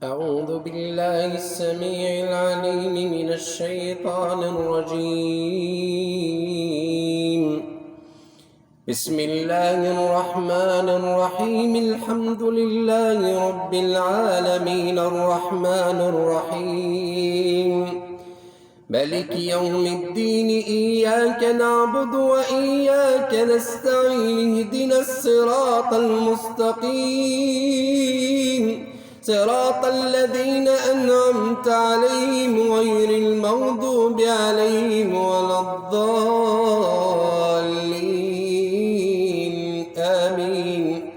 أعوذ بالله السميع العليم من الشيطان الرجيم. بسم الله الرحمن الرحيم. الحمد لله رب العالمين الرحمن الرحيم مالك يوم الدين. إياك نعبد وإياك نستعين. اهدنا الصراط المستقيم صراط الذين أنعمت عليهم غير المغضوب عليهم ولا الضالين آمين.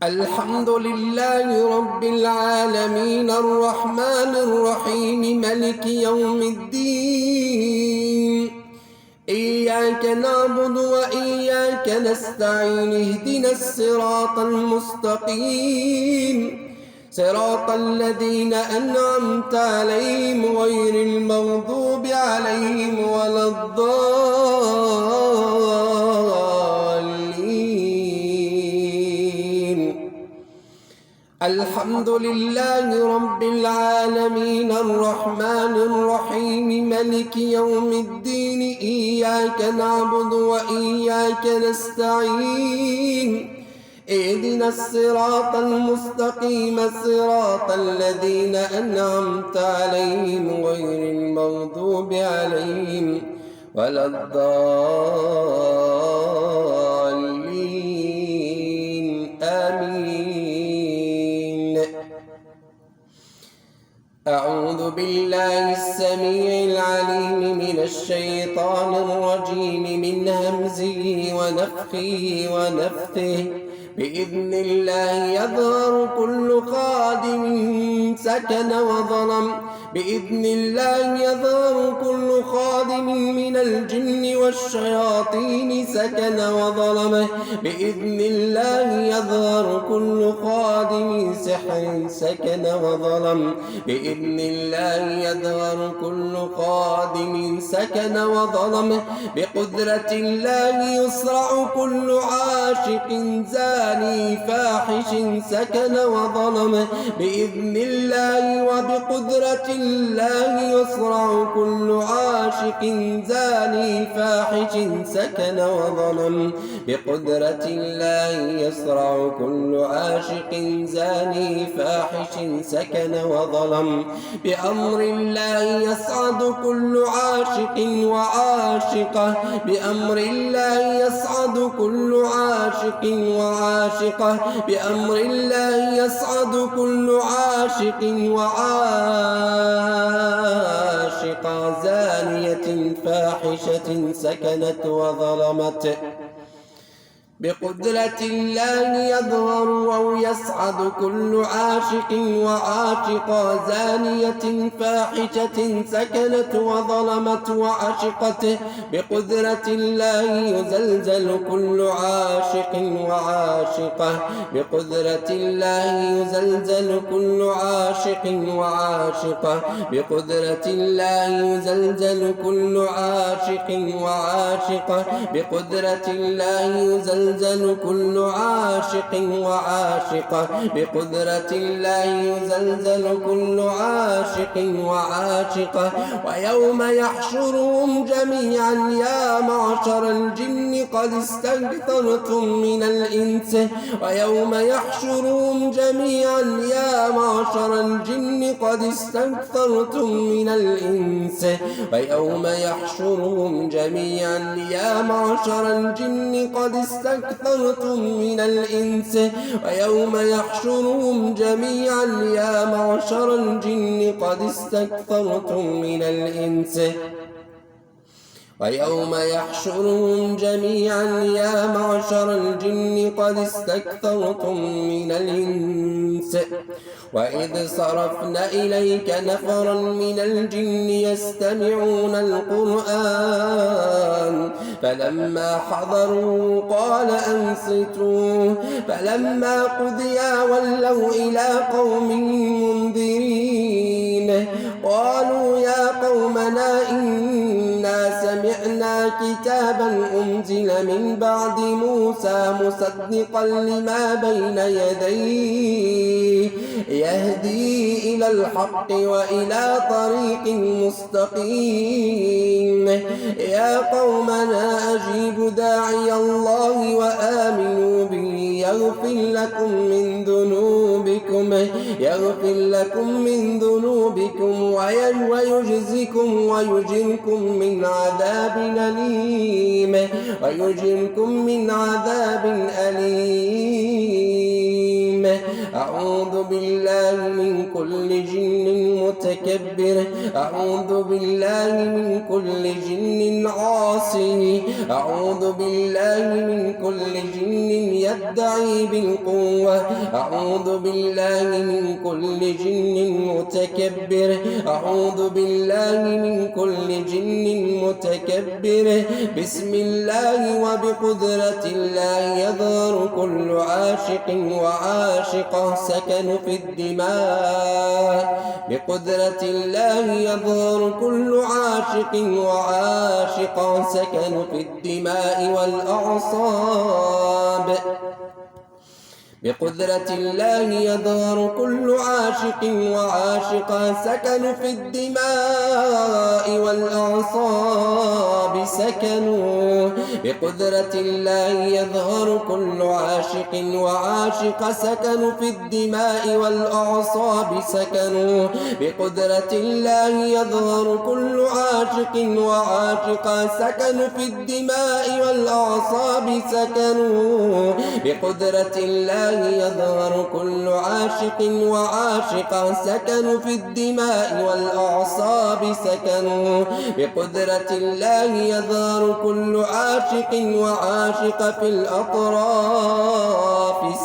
الحمد لله رب العالمين الرحمن الرحيم مالك يوم الدين. إياك نعبد وإياك نستعين. اهدنا الصراط المستقيم صراط الذين أنعمت عليهم غير المغضوب عليهم ولا الضالين. الحمد لله رب العالمين الرحمن الرحيم مالك يوم الدين. إياك نعبد وإياك نستعين. اهدنا الصراط المستقيم صراط الذين أنعمت عليهم غير المغضوب عليهم ولا الضالين آمين. أعوذ بالله السميع العليم من الشيطان الرجيم من همزه ونفخه ونفثه. بإذن الله يظهر كل خادم سكن وظلم. بإذن الله يظهر كل خادم من الجن والشياطين سكن وظلم. بإذن الله يظهر كل خادم سحر سكن وظلم. بإذن الله يظهر كل خادم سكن وظلم. بقدرة الله يصرع كل عاشق زاني فاحش سكن وظلم. بإذن الله وبقدرة الله يصرع كل عاشق زاني فاحش سكن وظلم. بقدرة الله يصرع كل عاشق زاني فاحش سكن وظلم. بأمر الله يسعد كل عاشق وعاشقة. بأمر الله يسعد كل عاشق وعاشقة. بأمر الله يسعد كل عاشق وعاشقة زانية فاحشة سكنت وظلمت. بقدرة الله يظهر أو يسعد كل عاشق وعاشقة زانية فاحشة سكنت وظلمت وعشقت. بقدرة الله يزلزل كل عاشق وعاشقة. بقدرة الله يزلزل كل عاشق وعاشقة. بقدرة الله يزلزل كل عاشق وعاشقة. بقدرة الله يزلزل كل عاشق وعاشقة. بقدرة الله يزلزل كل عاشق وعاشقة. ويوم يحشرهم جميعا يا معشر الجن قد استكثرتم من الإنس. ويوم يحشرهم جميعا يا معشر الجن قد استكثرتم من الإنس. ويوم يحشرهم جميعا يا معشر الجن قد استكثرتم من الإنس. ويوم يحشرهم جميعا يا معشر الجن قد استكثرتم من الإنس. ويوم يحشرهم جميعا يا معشر الجن قد استكثرتم من الإنس. وإذ صرفنا إليك نفرا من الجن يستمعون القرآن فلما حضروا قال أنصتوا. فلما قضي ولوا إلى قوم منذرين قالوا يا قومنا إنا سمعنا أنزلنا كتابا أنزل من بعد موسى مصدقا لما بين يديه يهدي إلى الحق وإلى طريق مستقيم يا قومنا أجيبوا داعي الله وآمنوا به يغفر لكم من ذنوبكم ويجركم من عذاب أليم أعوذ بالله من كل جن متكبر أعوذ بالله من كل جن عاصي أعوذ بالله من كل جن يدعي بالقوة أعوذ بالله من كل جن متكبر أعوذ بالله من كل جن متكبر بسم الله وبقدرة الله يظهر كل عاشق وعاشقة سكن في الدماء بقدرة الله يظهر كل عاشق وعاشقة سكن في الدماء والأعصاب بقدرة الله يظهر كل عاشق وعاشقة سكن في الدماء والأعصاب سكنوا بقدرة الله يظهر كل عاشق وعاشقة سكن في الدماء والأعصاب سكنوا بقدرة الله يظهر كل عاشق وعاشقة سكن في الدماء والأعصاب سكنوا بقدرة الله يظهر كل عاشق وعاشقة سكن في الدماء والأعصاب سكنوا بقدرة الله يظهر كل عاشق وعاشقة في الأطراف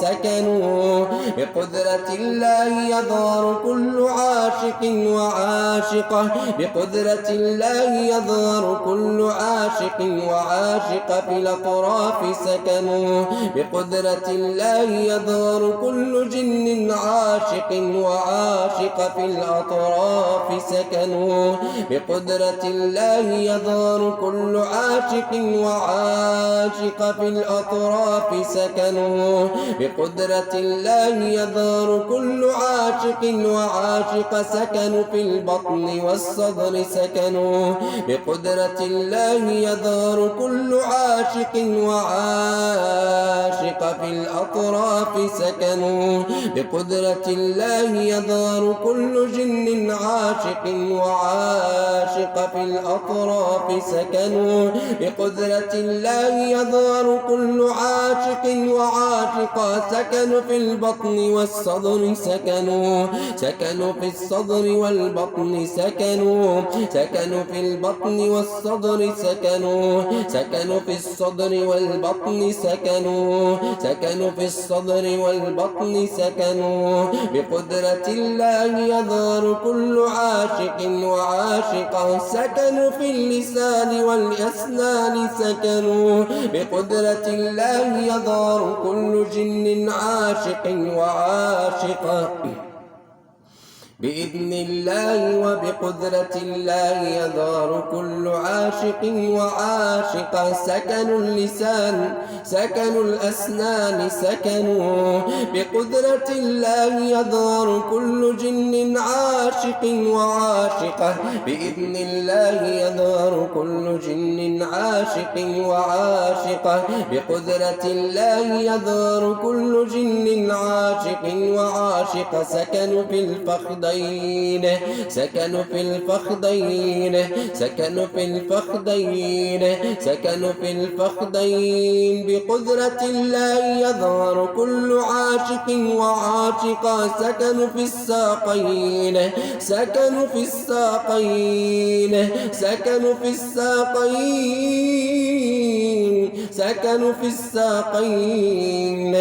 سكنوا بقدرة الله يظهر كل عاشق وعاشقة بقدرة الله يظهر كل عاشق وعاشقة في الأطراف سكنوا بقدرة الله يظهر كل جن عاشق وعاشق في الأطراف سكنوا بقدرة الله يظهر كل عاشق وعاشق في الأطراف سكنوا بقدرة الله يظهر كل عاشق وعاشق سكنوا في البطن والصدر سكنوا بقدرة الله يظهر كل عاشق وعاشق في الأطراف سكنوا بقدرة الله يظهر كل جن عاشق وعاشق في الأطراف سكنوا بقدرة الله يظهر كل عاشق وعاشق سكنوا في البطن والصدر سكنوا في الصدر والبطن سكنوا في البطن والصدر سكنوا في الصدر والبطن سكنوا في الصدر والبطن سكنوا بقدرة الله يظهر كل عاشق وعاشقة سكنوا في اللسان والأسنان سكنوا بقدرة الله يظهر كل جن عاشق وعاشقة بإذن الله وبقدرة الله يظهر كل عاشق وعاشقة سكنوا اللسان سكنوا الأسنان سكنوا بقدرة الله يظهر كل جن عاشق وعاشقة بإذن الله يظهر كل جن عاشق وعاشقة بقدرة الله يظهر كل جن عاشق وعاشقة سكنوا في الفخذين سكنوا في الفخذين سكنوا في الفخذين سكنوا في الفخذين بقدرة الله يظهر كل عاشق وعاشقة سكنوا في الساقين سكنوا في الساقين سكنوا في الساقين سكنوا في الساقين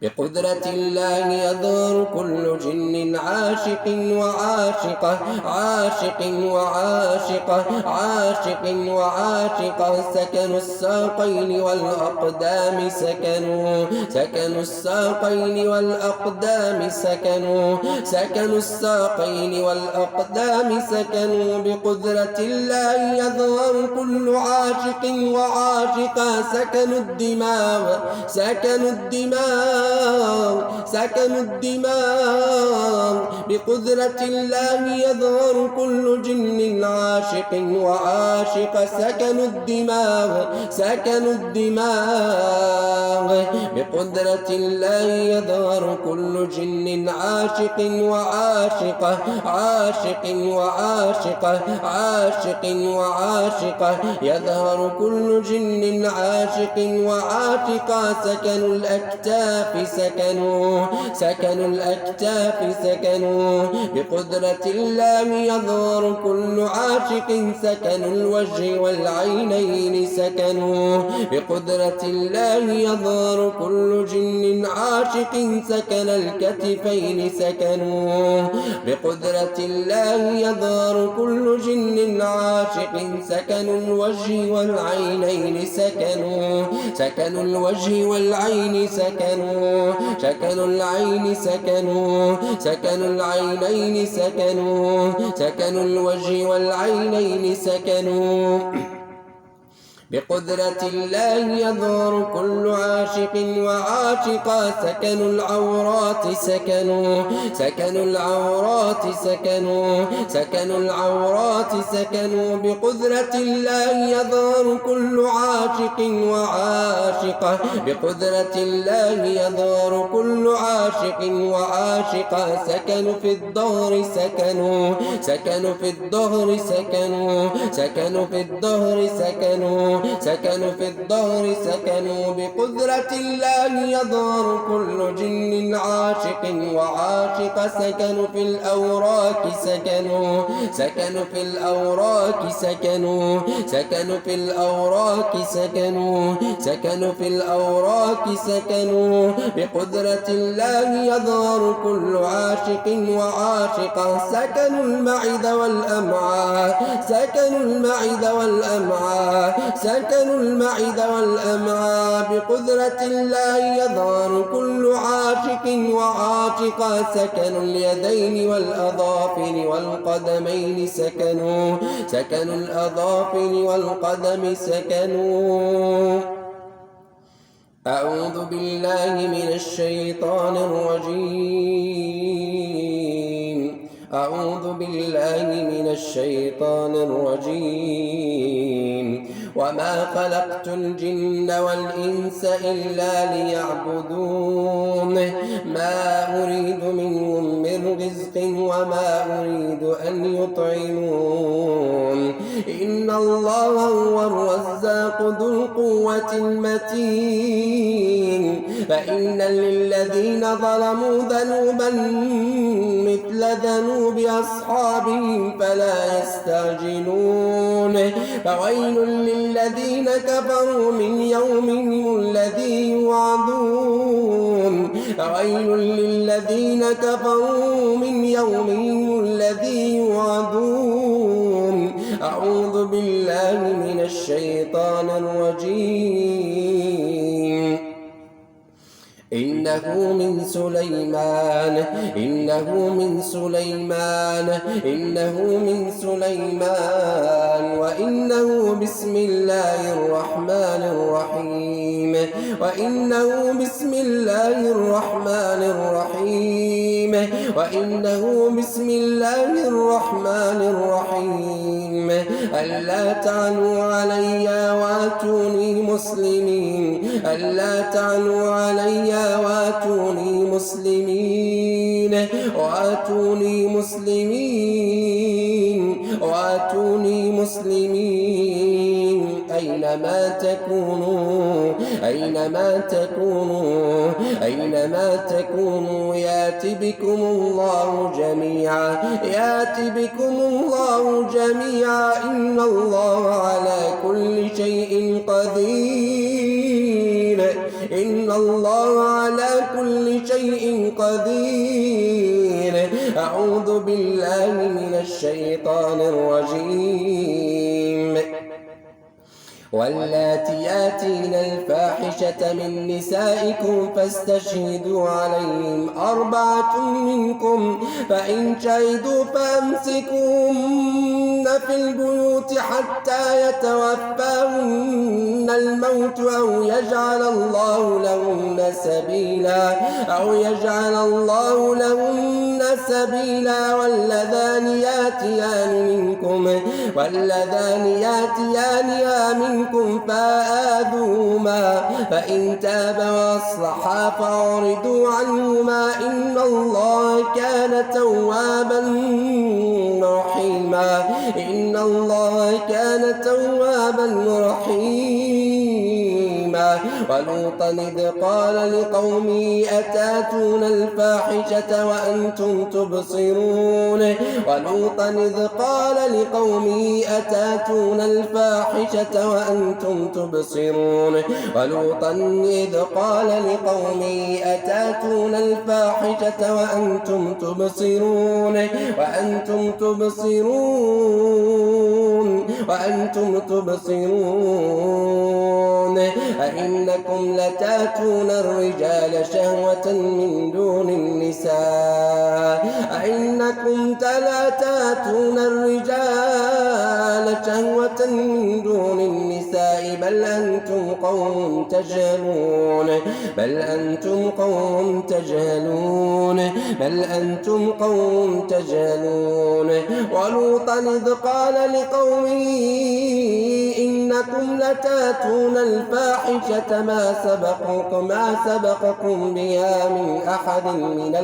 بقدرة الله يظهر كل جن عاشق وعاشقة عاشق وعاشقة عاشق وعاشقة سكنوا الساقين والأقدام سكنوا الساقين والأقدام سكنوا الساقين والأقدام سكنوا بقدرة الله يظهر كل عاشق وعاشقة سكنوا الدماغ بقدرة الله يظهر كل جن عاشق وعاشق سكنوا الدماغ بقدرة الله يظهر كل جن عاشق وعاشق يظهر كل جن عاشق وعاشق سكنوا الأكتاف سكنوا بقدرة الله يظهر كل عاشق سكنوا الوجه والعينين سكنوا بقدرة الله يظهر كل جن عاشق سكن الكتفين سكنوا بقدرة الله يظهر كل جن عاشق سكنوا الوجه والعينين سكنوا الوجه والعين سكنوا العين سكنوا العينين سكنوا الوجه والعينين سكنوا بقدرة الله يظهر كل عاشق وعاشقة سكنوا العورات سكنوا بقدرة الله يظهر كل عاشق وعاشقة بقدرة الله يظهر كل عاشق وعاشقة سكنوا في الظهر سكنوا في الظهر سكنوا بقدرة الله يظهر كل جن عاشق وعاشق سكنوا في الأوراق سكنوا في الأوراق سكنوا بقدرة الله يظهر كل عاشق وعاشق سكنوا المعد والأمعاء بقدرة الله يظهر كل عاشق وعاشق سكنوا اليدين والأظافر والقدمين سكنوا الأظافر والقدم سكنوا أعوذ بالله من الشيطان الرجيم وما خلقت الجن والإنس إلا ليعبدون ما أريد منهم من رزق وما أريد أن يطعمون إن الله هو الرزاق ذو القوة المتين فإن للذين ظلموا ذنوبا مثل ذنوب أصحابهم فلا يستعجلون فويل للذين كفروا من يومهم الذي يوعدون أعوذ بالله من الشيطان الرجيم إنه من سليمان وإنه بسم الله الرحمن الرحيم ألا تعلوا علي واتوني مسلمين أينما تكونوا يات بكم الله جميعا إن الله على كل شيء قدير إن الله على كل شيء قدير. أعوذ بالله من الشيطان الرجيم. واللاتي ياتين الفاحشة من نسائكم فاستشهدوا عليهم 4 منكم، فإن شهدوا فأمسكوهن في البيوت حتى يتوفاهن الموت أو يجعل الله لهن سبيلا. واللذان ياتيانها منكم فآذوهما، فإن تابا وأصلحا فأعرضوا عنهما، إن الله كان توابا رحيما. ولوطا إذ قال لقومه أتاتون الفاحشة وأنتم تبصرون. أئنكم لتاتون الرجال شهوة من دون النساء بل أنتم قوم تجهلون. ولوطا إذ قال لقومه إنكم لتاتون الفاحشة ما سبقكم بها من أحد من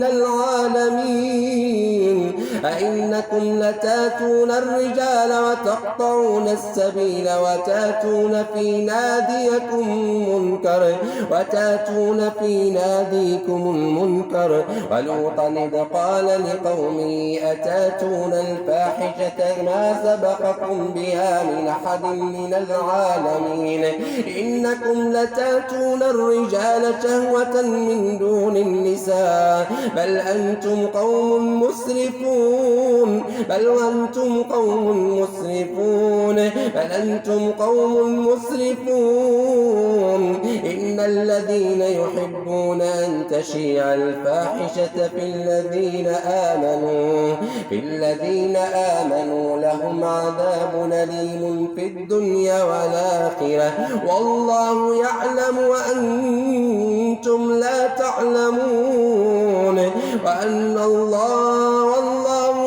العالمين. أئنكم لتاتون الرجال وتقطعون السبيل وتاتون في ناديكم المنكر. ولوطا إذ قال لقومه أتاتون الفاحشة ما سبقكم بها من أحد من العالمين. إنكم لتاتون الرجال شهوة من دون النساء بل أنتم قوم مسرفون. إن الذين يحبون أن تشيع الفاحشة في الذين آمنوا لهم عذاب أليم في الدنيا والآخرة والله يعلم وأنتم لا تعلمون. والله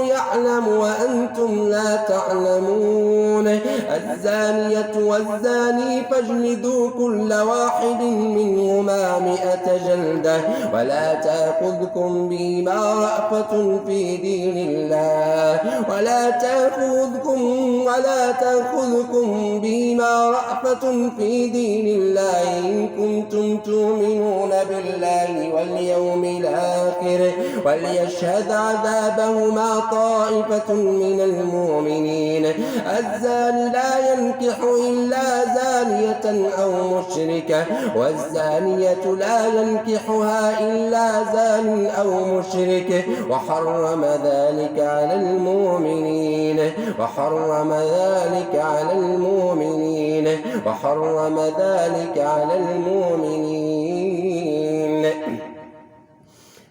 يعلم وأنتم لا تعلمون. الزانية والزاني فاجلدوا كل واحد منهما 100 جلدة ولا تأخذكم بهما رأفة في دين الله إن كنتم تؤمنون بالله واليوم الآخر وليشهد عذابهما طائفة من المؤمنين. الزاني لا ينكح إلا زانية أو مشركة والزانية لا ينكحها إلا زان أو مشرك وحرم ذلك على المؤمنين.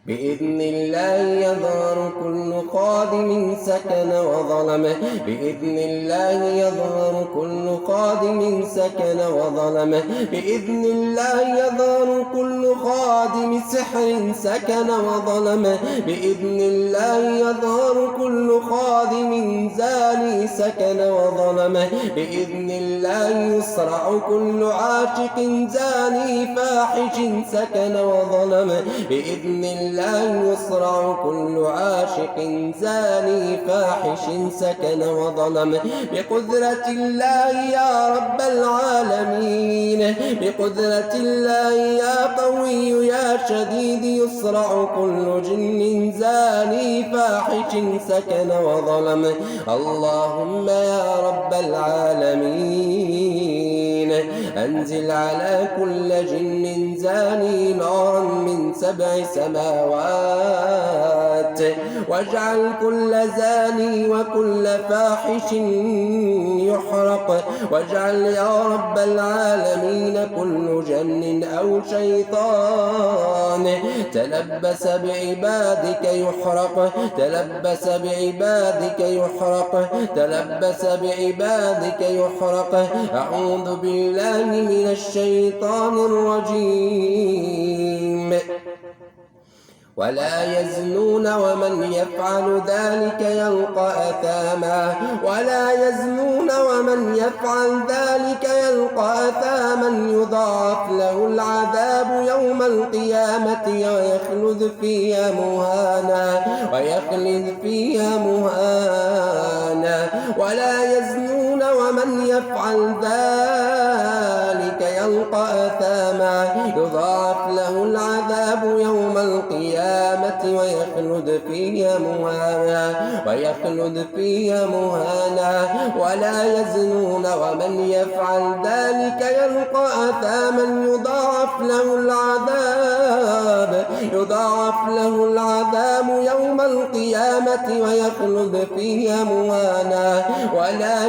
بإذن الله يظهر كل قادم سكن وظلم. بإذن الله يظهر كل خادم سحر سكن وظلم. بإذن الله يظهر كل خادم زاني سكن وظلم. بإذن الله يصرع كل عاشق زاني فاحش سكن وظلم. بإذن الله يصرع كل عاشق زاني فاحش سكن وظلم. بقدرة الله يا رب العالمين. بقدرة الله يا قوي يا شديد يصرع كل جن زاني فاحش سكن وظلم. اللهم يا رب العالمين أنزل على كل جن زاني نارا من 7 سماوات، واجعل كل زاني وكل فاحش يحرق، واجعل يا رب العالمين كل جن أو شيطان تلبس بعبادك يحرق، تلبس بعبادك يحرق، تلبس بعبادك يحرق. أعوذ بالله من الشيطان الرجيم. ولا يزنون ومن يفعل ذلك يلقى أثاما، ولا يزنون ومن يفعل ذلك يلقى أثاما يضاعف له العذاب يوم القيامة ويخلد فيها مهانا، ويخلد فيها مهانا. ولا يزنون ومن يفعل ذلك يلقى أثاما يضاعف له العذاب يوم القيامة ويخلد فيها مهانا، ويخلد فيها مهانا. ولا يزنون ومن يفعل ذلك يلقى أثاما يضاعف له العذاب، يضاعف له العذاب يوم القيامة ويخلد فيها مهانا. ولا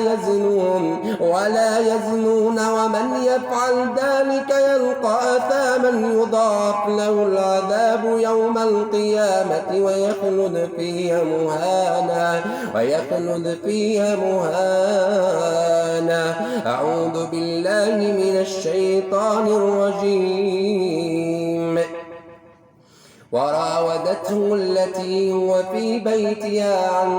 يزنون ومن يفعل ذلك يلقى أثاما يضاعف له العذاب يوم القيامة ويخلد فيها مهانا، ويخلد فيها مهانا. أعوذ بالله من الشيطان الرجيم. وراودته التي هو في بيتها عن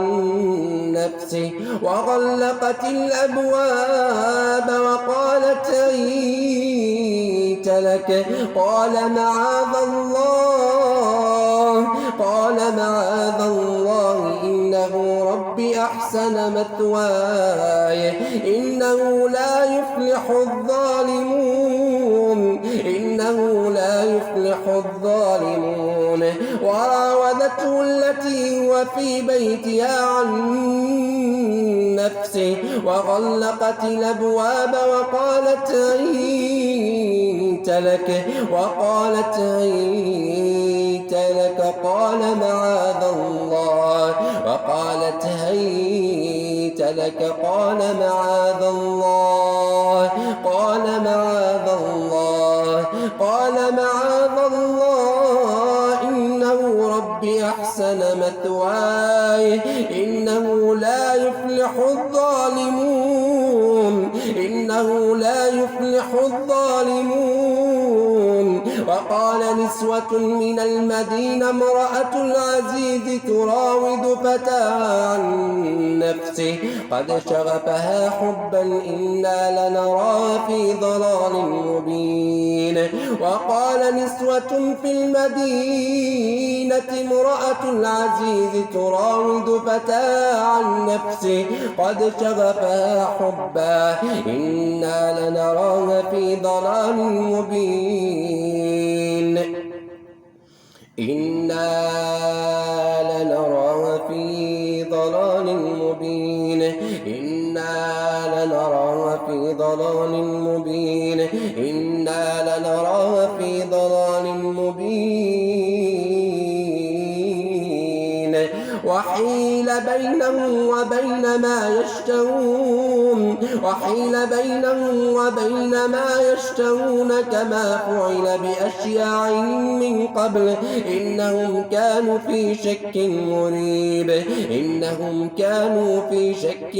نفسه وغلقت الأبواب وقالت هيت لك، قال معاذ الله إنه ربي أحسن مثواي إنه لا يفلح الظالمون، إنه لا يفلح الظالمون. وراودته التي هو في بيتها عن نفسه وغلقت الأبواب وقالت هيت لك، قال معاذ الله، وقالت هيت لك، قال معاذ الله، قال معاذ الله إنه ربي أحسن مثواي إنه لا يفلح الظالمون، إنه لا يفلح الظالمون. وقال نسوة من المدينة امرأة العزيز تراود فتاها عن نفسه قد شغفها حبا إنا لنراها في ضلال مبين. وقال نسوة في المدينة امرأة العزيز تراود فتاها عن نفسه قد شغفها حبا إنا لنراها في ضلال مبين، إنا لنراها في ضلال مبين، إنا لنراها في ضلال مبين، إنا لنراها في ضلال مبين. وحيل بينهم وبين ما يشتهون، وحيل بينهم وبين ما يشتهون كما فعل بأشياعهم من قبل إنهم كانوا في شك مريب، إنهم كانوا في شك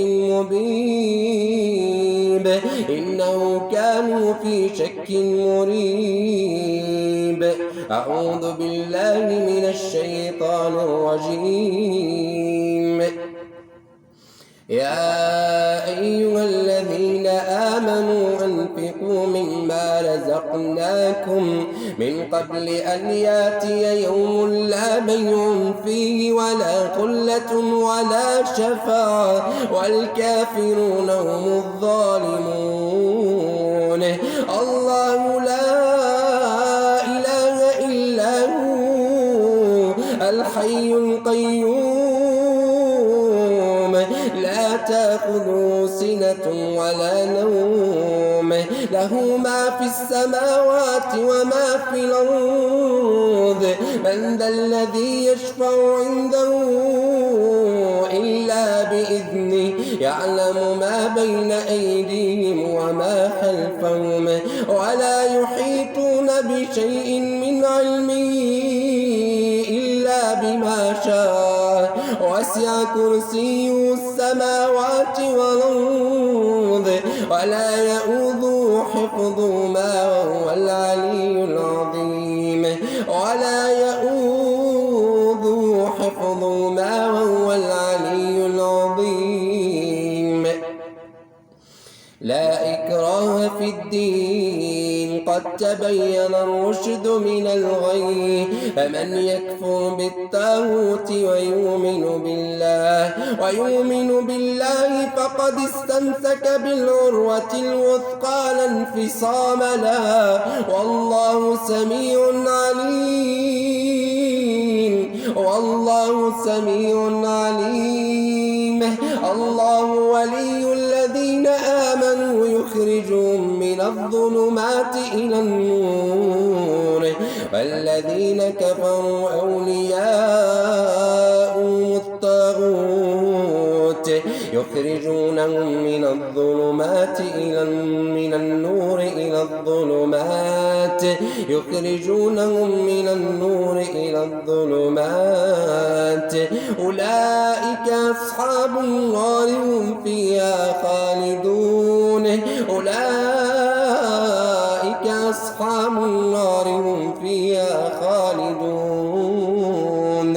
مريب، إنهم كانوا في شك مريب. أعوذ بالله من الشيطان الرجيم. يا أيها الذين آمنوا أنفقوا مما رزقناكم من قبل أن يأتي يوم لا بيع فيه ولا خلة ولا شفاعة والكافرون هم الظالمون. دونه. الله لا إله إلا هو الحي القيوم لا تأخذه سنة ولا نوم له ما في السماوات وما في الأرض من ذا الذي يشفع عنده إلا بإذنه يعلم ما بين أيديهم وما خلفهم ولا يحيطون بشيء من علمه إلا بما شاء وسع كرسيه السماوات والأرض ولا يؤوده حفظهما وهو العلي العظيم ولا يؤوده حفظهما وهو العلي العظيم. لا إكراه في الدين قد تبين الرشد من الغي فمن يكفر بالطاغوت ويؤمن بالله فقد استمسك بالعروة الوثقى لا انفصام لها والله سميع عليم. الله ولي الذين آمنوا يخرجهم من الظلمات إلى النور والذين كفروا أولياءهم الطاغوت يخرجونهم من الظلمات إلى الظلمات أولئك أصحاب النار هم فيها خالدون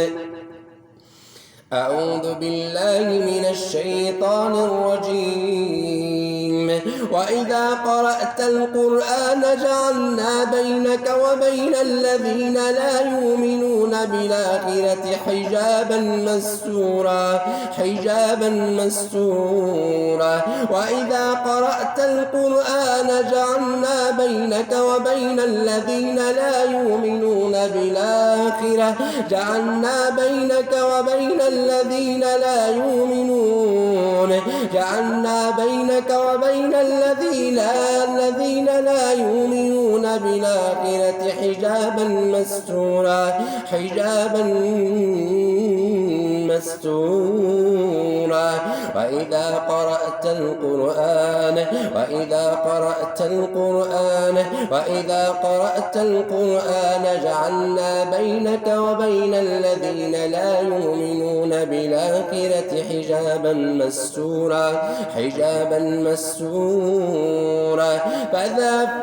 أعوذ بالله من الشيطان الرجيم. وإذا قرأت القرآن جعلنا بينك وبين الذين لا يؤمنون بالآخرة حجابا مستورا. وإذا قرأت القرآن جعلنا بينك وبين الذين لا يؤمنون بالآخرة حجابا مستورا. وإذا قرأت القرآن جعلنا بينك وبين الذين لا يؤمنون بالآخرة حجابا مستورا.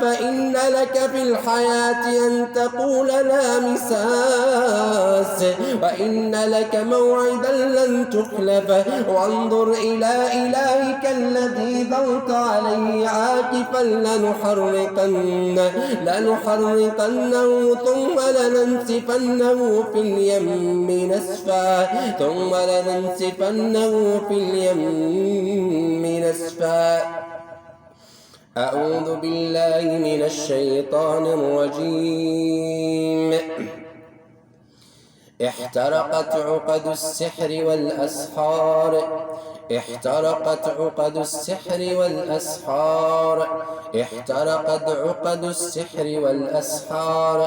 فإن لك في الحياة أن تقول لا مساس وإن لك موعدا لن تخلف وانظر إلى إلهك الذي ظلت عليه عاكفا لنحرقنه ثم لننسفنه في اليم نسفا. أعوذ بالله من الشيطان الرجيم. احترقت عقد السحر والأسحار احترقت عقد السحر والأسحار احترقت عقد السحر والأسحار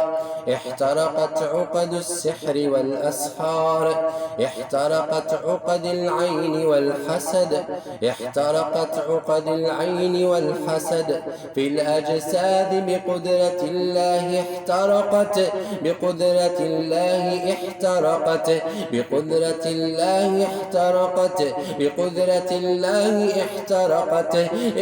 احترقت عقد السحر والأسحار احترقت عقد العين والحسد احترقت عقد العين والحسد في الأجساد بقدرة الله احترقت بقدرة الله احترقت بقدرة الله احترقت بقدرة الله احترقت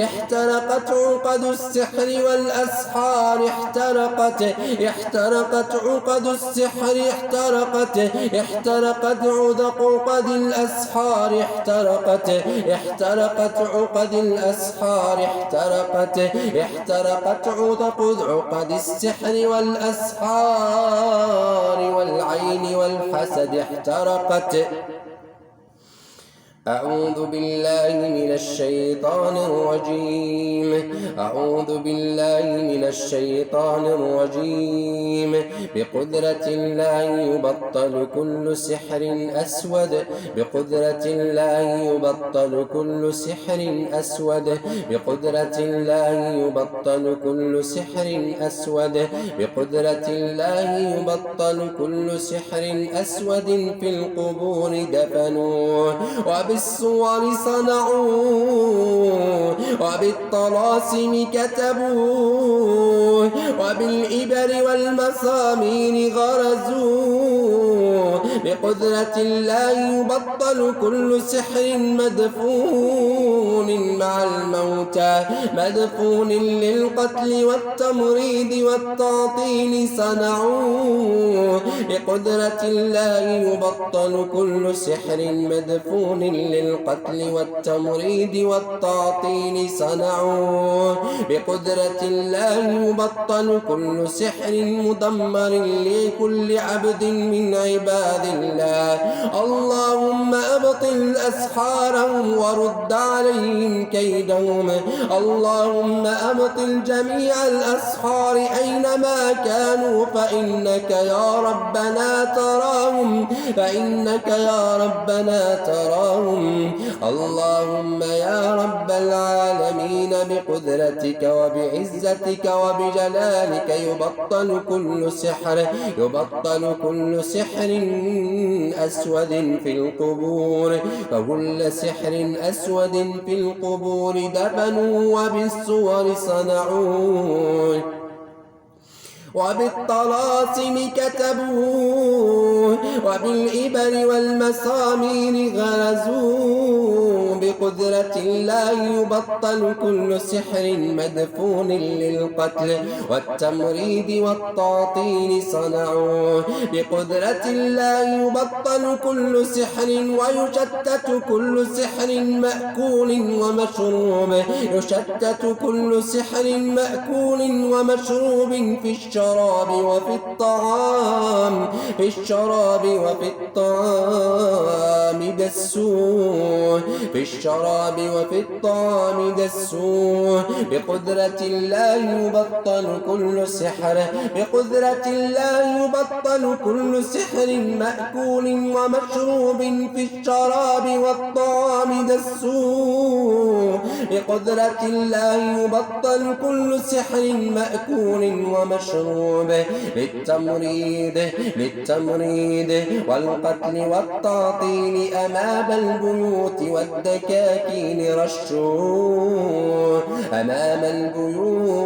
احترقت عقد السحر والأسحار احترقت احترقت عقد السحر احترقت احترقت عقد الأسحار احترقت احترقت عقد الأسحار احترقت احترقت عقد السحر والأسحار والعين والحسد احترقت. أعوذ بالله من الشيطان الرجيم. أعوذ بالله من الشيطان الرجيم. بقدرة الله يبطل كل سحر أسود. بقدرة الله يبطل كل سحر أسود. بقدرة الله يبطل كل سحر أسود. بقدرة الله يبطل كل سحر أسود في القبور دفنوه وبالصور صنعوه وبالطلاسم كتبوه وبالإبر والمسامير غرزوه. بقدرة الله يبطل كل سحر مدفون مع الموتى مدفون للقتل والتمريض والتعطيل صنعوه. بقدرة الله يبطل كل سحر مدفون للقتل والتمريض والتعطيل صنعوه. بقدرة الله يبطل كل سحر مدمر لكل عبد من عباد الله. اللهم أبطل أسحارهم ورد عليهم كيدهم. اللهم أبطل جميع الأسحار أينما كانوا فإنك يا ربنا تراهم تراهم. اللهم يا رب العالمين بقدرتك وبعزتك وبجلالك يبطل كل سحر أسود في القبور. فكل سحر أسود في القبور دفنوا وبالصور صنعوه وبالطلاسم كتبوه وبالإبر والمسامير غرزوه. بقدرة الله يبطل كل سحر مدفون للقتل والتمريض والتعطيل صنعوه. بقدرة الله يبطل كل سحر ويشتت كل سحر مأكول ومشروب. يشتت كل سحر مأكول ومشروب في الشراب وفي الطعام دسوه. بقدرة الله يبطل كل سحر. بقدرة الله يبطل كل سحر مأكول ومشروب في الشراب والطعام دسوه. بقدرة الله يبطل كل سحر مأكول ومشروب للتمريض والقتل والتعطيل أمام البيوت والدكاكين رشوه. أمام البيوت